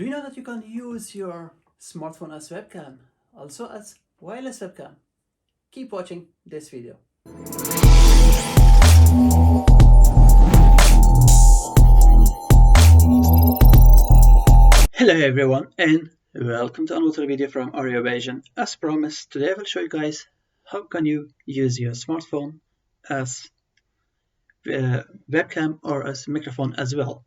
Do you know that you can use your smartphone as webcam, also as wireless webcam? Keep watching this video. Hello everyone and welcome to another video from AriaVision. As promised, today I will show you guys how can you use your smartphone as webcam or as microphone as well.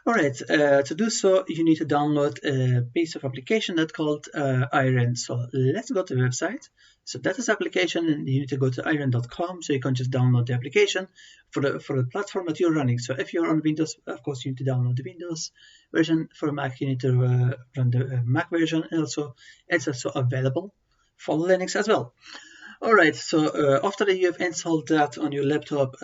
Alright, to do so you need to download a piece of application that's called iriun. So let's go to the website. So that is application, and you need to go to iriun.com, so you can just download the application for the platform that you're running. So if you're on Windows, of course you need to download the Windows version. For Mac you need to run the Mac version, and also it's also available for Linux as well. Alright, so after you have installed that on your laptop,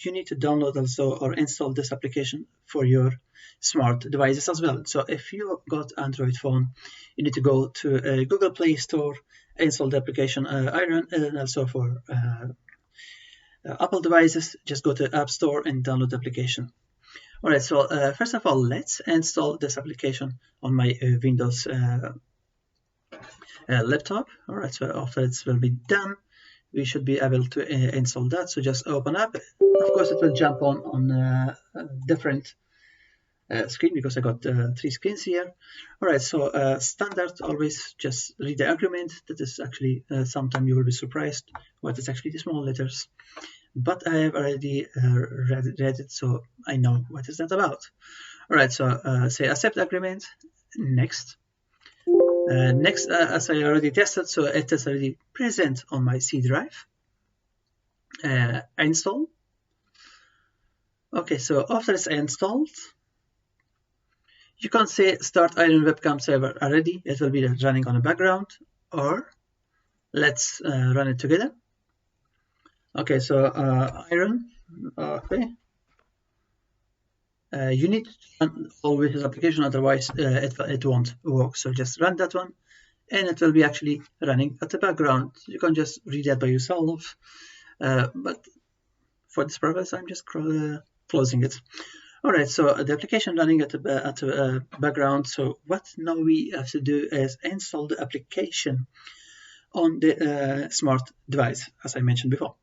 you need to download also or install this application for your smart devices as well. So if you got Android phone, you need to go to Google Play Store, install the application iriun, and also for Apple devices, just go to App Store and download the application. Alright, so first of all, let's install this application on my Windows laptop. Alright, so after it will be done, we should be able to install that. So just open up. Of course, it will jump on a different screen because I got 3 screens here. Alright, so standard, always just read the agreement. That is actually sometimes you will be surprised what is actually the small letters, but I have already read it, so I know what is that about. Alright, so say accept agreement, next. Next, as I already tested, so it is already present on my C drive. Install. Okay, so after it's installed, you can say start iriun webcam server already. It will be running on the background, or let's run it together. Okay, so iriun. Okay. You need to run always this application, otherwise it won't work. So just run that one, and it will be actually running at the background. You can just read that by yourself, but for this purpose, I'm just closing it. Alright, so the application running at the background. So what now we have to do is install the application on the smart device, as I mentioned before.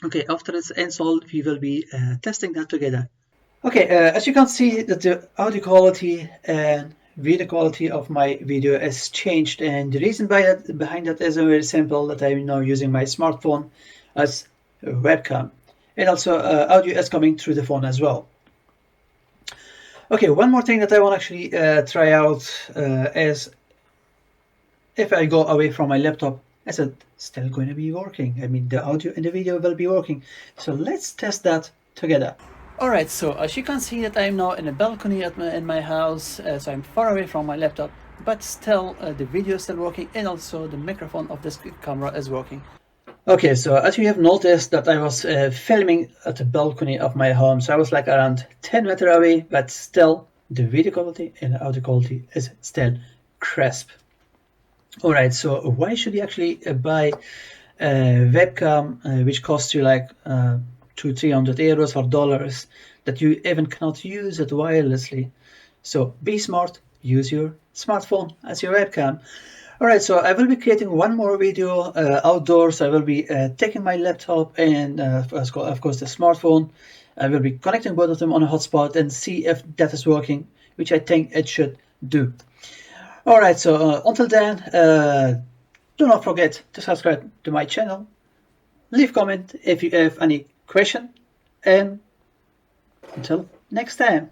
Okay, after it's installed, we will be testing that together. Okay, as you can see that the audio quality and video quality of my video is changed, and the reason behind that is very simple, that I'm now using my smartphone as a webcam, and also audio is coming through the phone as well. Okay, one more thing that I want to actually try out is if I go away from my laptop, is it still going to be working? I mean, the audio and the video will be working. So let's test that together. Alright, so as you can see that I'm now in a balcony in my house, so I'm far away from my laptop, but still the video is still working, and also the microphone of this camera is working. Okay, so as you have noticed that I was filming at the balcony of my home, so I was like around 10 meters away, but still the video quality and the audio quality is still crisp. Alright, so why should you actually buy a webcam which costs you like 200-300 euros or dollars that you even cannot use it wirelessly? So be smart, use your smartphone as your webcam. Alright, so I will be creating one more video outdoors. I will be taking my laptop and of course the smartphone. I will be connecting both of them on a hotspot and see if that is working, which I think it should do. Alright, so until then, do not forget to subscribe to my channel, leave comment if you have any question, and until next time.